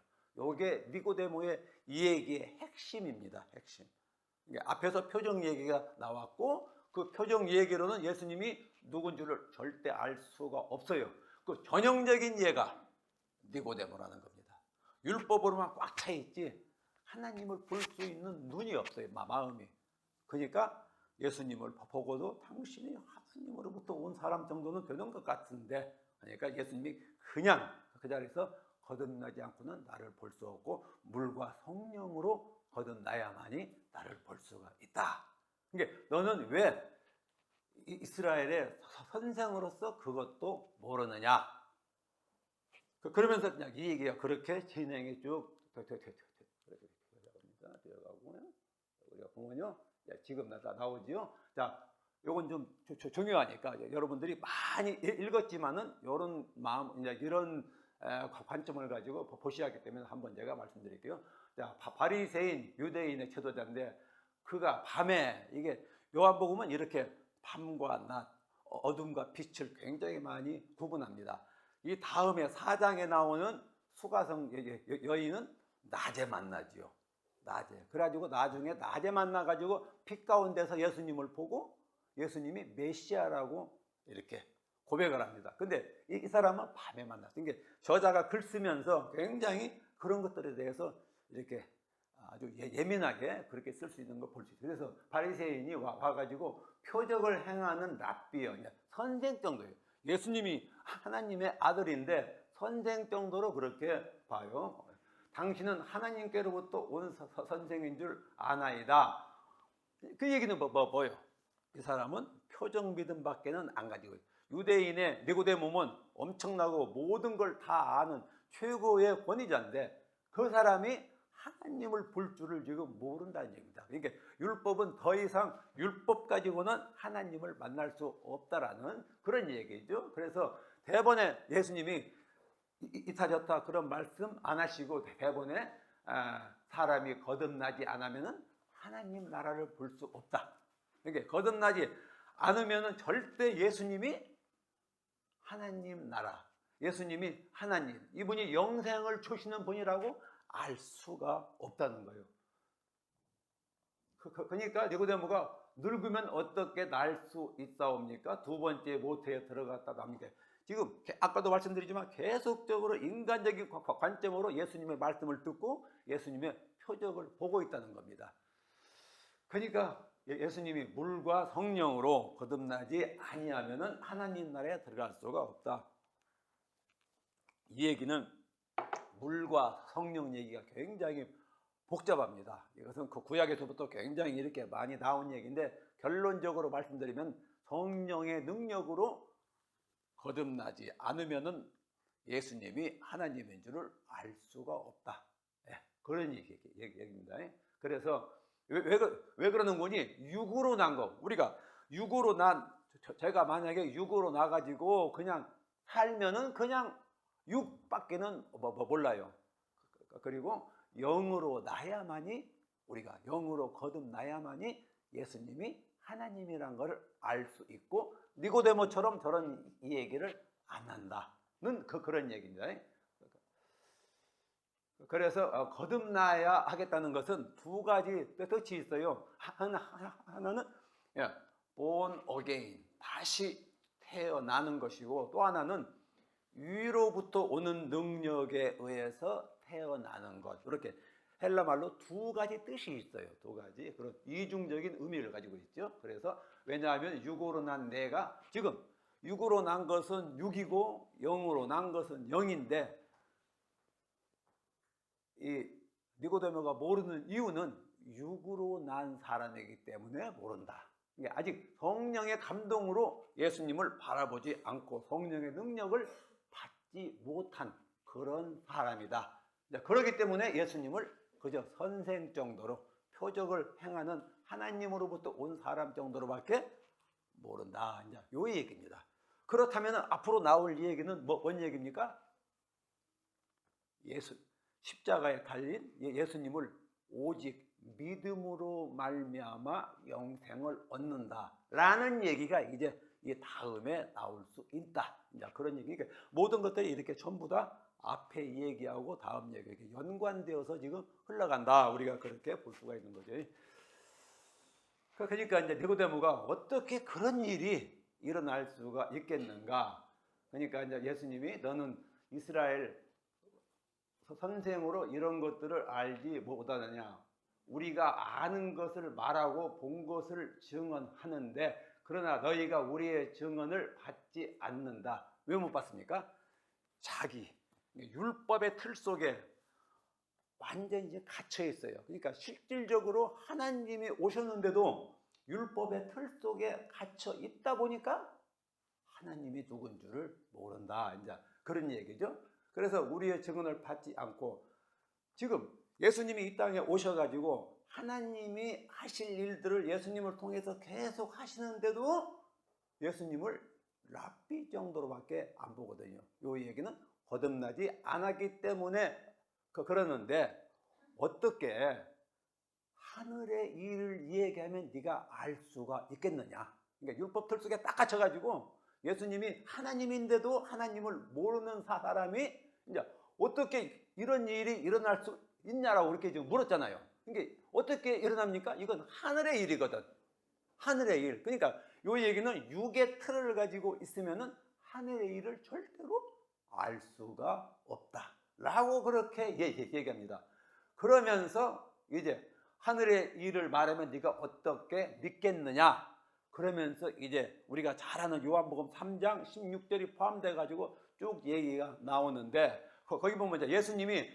이게 니고데모의 이 얘기의 핵심입니다. 핵심. 앞에서 표정 얘기가 나왔고 그 표정 얘기로는 예수님이 누군 줄을 절대 알 수가 없어요. 그 전형적인 예가 니고데모라는 겁니다. 율법으로만 꽉 차 있지 하나님을 볼 수 있는 눈이 없어요. 마음이. 그러니까 예수님을 보고도 당신이 하나님으로부터 온 사람 정도는 되는 것 같은데, 그러니까 예수님이 그냥 그 자리에서 거듭나지 않고는 나를 볼 수 없고 물과 성령으로 거듭나야만이 나를 볼 수가 있다. 그러니까 너는 왜 이스라엘의 선생으로서 그것도 모르느냐. 그러면서 그냥 이 얘기가 그렇게 진행이 쭉 들어가고 우리가 보면요, 지금 나오지요. 자, 요건 좀 중요하니까 여러분들이 많이 읽었지만은 이런 마음, 이제 이런 관점을 가지고 보셔야 하기 때문에 한번 제가 말씀드릴게요. 자, 바리새인 유대인의 지도자인데 그가 밤에, 이게 요한복음은 이렇게 밤과 낮, 어둠과 빛을 굉장히 많이 구분합니다. 이 다음에 4장에 나오는 수가성 여인은 낮에 만나지요. 낮에. 그래가지고 나중에 낮에 만나가지고 빛 가운데서 예수님을 보고 예수님이 메시아라고 이렇게 고백을 합니다. 근데 이 사람은 밤에 만났어요. 그러니까 저자가 글 쓰면서 굉장히 그런 것들에 대해서 이렇게 아주 예민하게 그렇게 쓸 수 있는 걸 볼 수 있어요. 그래서 바리새인이 와가지고 표적을 행하는 랍비요, 선생 정도예요. 예수님이 하나님의 아들인데 선생 정도로 그렇게 봐요. 당신은 하나님께로부터 온 선생인 줄 아나이다. 그 얘기는 뭐예요? 이 사람은 표적 믿음밖에는 안 가지고 있어요. 유대인의 니고데모는 엄청나고 모든 걸 다 아는 최고의 권위자인데 그 사람이 하나님을 볼 줄을 지금 모른다는 얘기입니다. 그러니까 율법은 더 이상 율법 가지고는 하나님을 만날 수 없다라는 그런 얘기죠. 그래서 대번에 예수님이 이타저타 그런 말씀 안 하시고 대본에 사람이 거듭나지 않으면은 하나님 나라를 볼 수 없다. 그러니까 거듭나지 않으면은 절대 예수님이 하나님 나라, 예수님이 하나님, 이분이 영생을 주시는 분이라고 알 수가 없다는 거예요. 그러니까 니고데모가 늙으면 어떻게 날 수 있사옵니까? 두 번째 모태에 들어갔다 납니다. 지금 아까도 말씀드리지만 계속적으로 인간적인 관점으로 예수님의 말씀을 듣고 예수님의 표적을 보고 있다는 겁니다. 그러니까 예수님이 물과 성령으로 거듭나지 아니하면은 하나님 나라에 들어갈 수가 없다. 이 얘기는 물과 성령 얘기가 굉장히 복잡합니다. 이것은 그 구약에서부터 굉장히 이렇게 많이 나온 얘기인데 결론적으로 말씀드리면 성령의 능력으로 거듭나지 않으면은 예수님이 하나님인 줄을 알 수가 없다. 예, 그런 얘기입니다. 그래서 왜 그러는 거니? 육으로 난 거. 우리가 육으로 제가 만약에 육으로 나가지고 그냥 살면은 그냥 육밖에는 몰라요. 그리고 영으로 나야만이, 우리가 영으로 거듭나야만이 예수님이 하나님이란 것을 알 수 있고, 니고데모처럼 저런 이 얘기를 안 한다는 그런 얘기입니다. 그래서 거듭나야 하겠다는 것은 두 가지 뜻이 있어요. 하나는 born again, 다시 태어나는 것이고, 또 하나는 위로부터 오는 능력에 의해서 태어나는 것. 이렇게 헬라 말로 두 가지 뜻이 있어요. 두 가지 그런 이중적인 의미를 가지고 있죠. 그래서 왜냐하면 육으로 난 내가, 지금 육으로 난 것은 육이고 영으로 난 것은 영인데, 이 니고데모가 모르는 이유는 육으로 난 사람이기 때문에 모른다. 아직 성령의 감동으로 예수님을 바라보지 않고 성령의 능력을 받지 못한 그런 사람이다. 그렇기 때문에 예수님을 그저 선생 정도로, 표적을 행하는 하나님으로부터 온 사람 정도로밖에 모른다. 이제 요 얘기입니다. 그렇다면 앞으로 나올 얘기는 뭔 얘기입니까? 십자가에 달린 예수님을 오직 믿음으로 말미암아 영생을 얻는다라는 얘기가 이제 이 다음에 나올 수 있다. 이제 그런 얘기니까 모든 것들이 이렇게 전부 다 앞에 얘기하고 다음 얘기 이렇게 연관되어서 지금 흘러간다. 우리가 그렇게 볼 수가 있는 거죠. 그러니까 이제 니고데모가 어떻게 그런 일이 일어날 수가 있겠는가? 그러니까 이제 예수님이 너는 이스라엘 선생으로 이런 것들을 알지 못하느냐? 우리가 아는 것을 말하고 본 것을 증언하는데, 그러나 너희가 우리의 증언을 받지 않는다. 왜 못 받습니까? 자기 율법의 틀 속에 완전히 갇혀 있어요. 그러니까 실질적으로 하나님이 오셨는데도 율법의 틀 속에 갇혀 있다 보니까 하나님이 누군 줄을 모른다. 이제 그런 얘기죠. 그래서 우리의 증언을 받지 않고, 지금 예수님이 이 땅에 오셔가지고 하나님이 하실 일들을 예수님을 통해서 계속 하시는데도 예수님을 랍비 정도로밖에 안 보거든요. 이 얘기는 거듭나지 않았기 때문에 그러는데, 어떻게 하늘의 일을 얘기하면 네가 알 수가 있겠느냐? 그러니까 율법 틀 속에 딱 갇혀가지고 예수님이 하나님인데도 하나님을 모르는 사람이 이제 어떻게 이런 일이 일어날 수 있냐라고 이렇게 지금 물었잖아요. 그러니까 어떻게 일어납니까? 이건 하늘의 일이거든. 하늘의 일. 그러니까 이 얘기는 육의 틀을 가지고 있으면은 하늘의 일을 절대로 알 수가 없다라고 그렇게 얘기합니다. 그러면서 이제 하늘의 일을 말하면 네가 어떻게 믿겠느냐? 그러면서 이제 우리가 잘 아는 요한복음 3장 16절이 포함돼 가지고 쭉 얘기가 나오는데, 거기 보면 이제 예수님이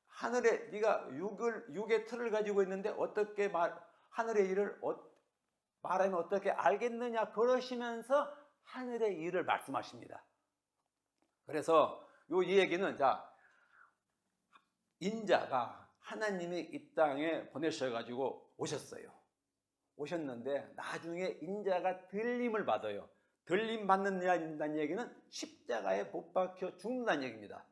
하늘에 네가 육의 틀을 가지고 있는데 어떻게 하늘의 일을 말하면 어떻게 알겠느냐 그러시면서 하늘의 일을 말씀하십니다. 그래서 이 얘기는, 자, 인자가 하나님이 이 땅에 보내셔가지고 오셨는데 나중에 인자가 들림을 받아요. 들림 받는다는 얘기는 십자가에 못 박혀 죽는다는 얘기입니다.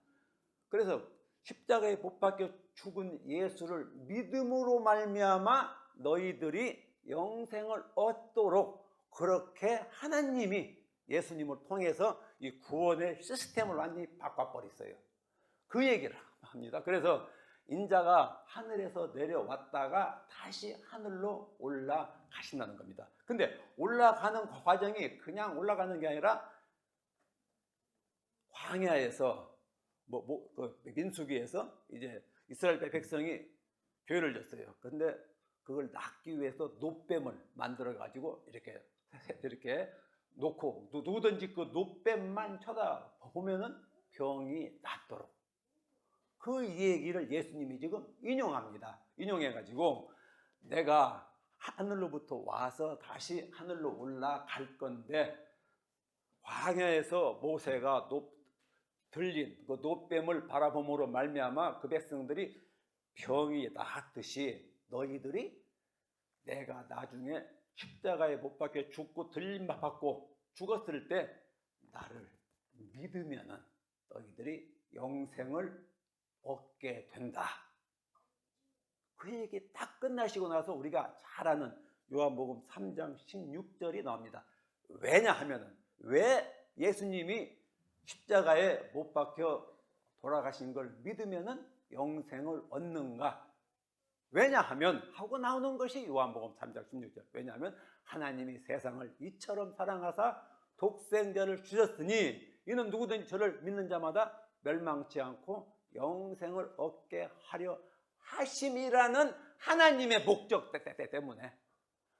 그래서 십자가에 못 박혀 죽은 예수를 믿음으로 말미암아 너희들이 영생을 얻도록 그렇게 하나님이 예수님을 통해서 이 구원의 시스템을 완전히 바꿔버렸어요. 그 얘기를 합니다. 그래서 인자가 하늘에서 내려왔다가 다시 하늘로 올라가신다는 겁니다. 근데 올라가는 과정이 그냥 올라가는 게 아니라 광야에서 민수기에서 이제 이스라엘 백성이 죄를 졌어요. 그런데 그걸 낚기 위해서 놋뱀을 만들어 가지고 이렇게 놓고 누구든지 그 놋뱀만 쳐다보면은 병이 낫도록, 그 얘기를 예수님이 지금 인용합니다. 인용해가지고 내가 하늘로부터 와서 다시 하늘로 올라갈 건데 광야에서 모세가 들린 그 노뱀을 바라봄으로 말미암아 그 백성들이 병이 낫듯이 너희들이 내가 나중에 십자가에 못 박혀 죽고 들림 받고 죽었을 때 나를 믿으면은 너희들이 영생을 얻게 된다. 그 얘기 딱 끝나시고 나서 우리가 잘 아는 요한복음 3장 16절이 나옵니다. 왜냐하면은 왜 예수님이 십자가에 못 박혀 돌아가신 걸 믿으면은 영생을 얻는가? 왜냐하면 하고 나오는 것이 요한복음 3장 16절. 왜냐하면 하나님이 세상을 이처럼 사랑하사 독생자를 주셨으니 이는 누구든지 저를 믿는 자마다 멸망치 않고 영생을 얻게 하려 하심이라는 하나님의 목적 때문에,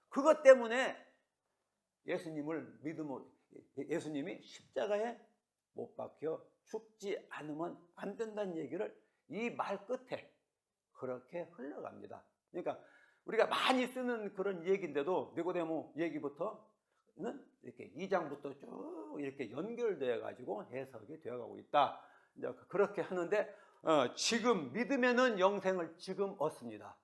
그것 때문에 예수님을 믿음으로, 예수님이 십자가에 못 박혀 죽지 않으면 안 된다는 얘기를 이 말 끝에 그렇게 흘러갑니다. 그러니까 우리가 많이 쓰는 그런 얘기인데도 니고데모 얘기부터는 이렇게 2장부터 쭉 이렇게 연결되어 가지고 해석이 되어가고 있다. 이제 그렇게 하는데 지금 믿으면은 영생을 지금 얻습니다.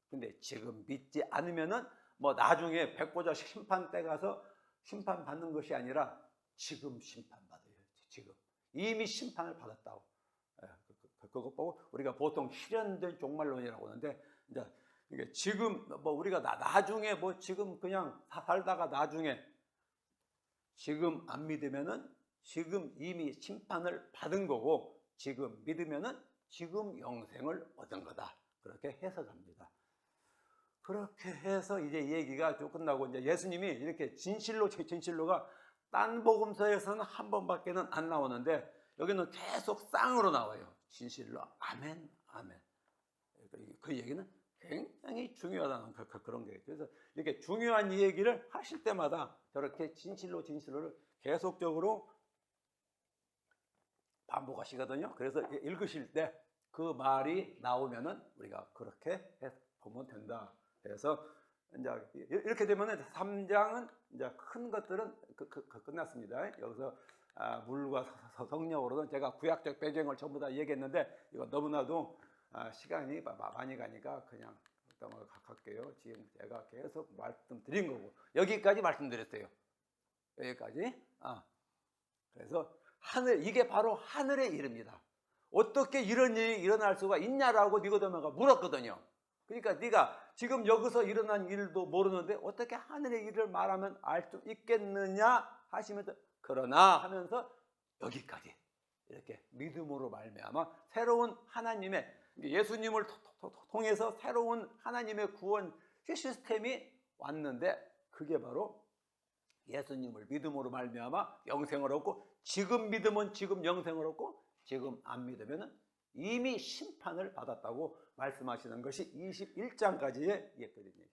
근데 지금 믿지 않으면은 뭐 나중에 백보자식 심판 때 가서 심판 받는 것이 아니라 지금 심판받아요. 지금 이미 심판을 받았다고. 그것 보고 우리가 보통 실현된 종말론이라고 하는데, 이제 이게 지금 뭐 우리가 나중에 뭐 지금 그냥 살다가 나중에 지금 안 믿으면은 지금 이미 심판을 받은 거고, 지금 믿으면은 지금 영생을 얻은 거다. 그렇게 해석합니다. 그렇게 해서 이제 얘기가 좀 끝나고, 이제 예수님이 이렇게 진실로가 딴 복음서에서는 한 번밖에는 안 나오는데 여기는 계속 쌍으로 나와요. 진실로 아멘 아멘. 그 얘기는 굉장히 중요하다는 그런 게. 그래서 이렇게 중요한 얘기를 하실 때마다 저렇게 진실로를 계속적으로 반복하시거든요. 그래서 읽으실 때 그 말이 나오면은 우리가 그렇게 보면 된다. 그래서 이제 이렇게 되면은 3장은 이제 큰 것들은 끝났습니다. 여기서 물과 성령으로는 제가 구약적 배경을 전부 다 얘기했는데 이거 너무나도 시간이 많이 가니까 그냥 갈게요. 지금 제가 계속 말씀드린 거고 여기까지 말씀드렸어요. 여기까지. 그래서 이게 바로 하늘의 일입니다. 어떻게 이런 일이 일어날 수가 있냐라고 니고데모가 물었거든요. 그러니까 네가 지금 여기서 일어난 일도 모르는데 어떻게 하늘의 일을 말하면 알 수 있겠느냐 하시면서, 그러나 하면서 여기까지 이렇게 믿음으로 말미암아 새로운 하나님의, 예수님을 통해서 새로운 하나님의 구원 시스템이 왔는데, 그게 바로 예수님을 믿음으로 말미암아 영생을 얻고, 지금 믿으면 지금 영생을 얻고, 지금 안 믿으면 이미 심판을 받았다고 말씀하시는 것이 21장까지의 얘기거든요.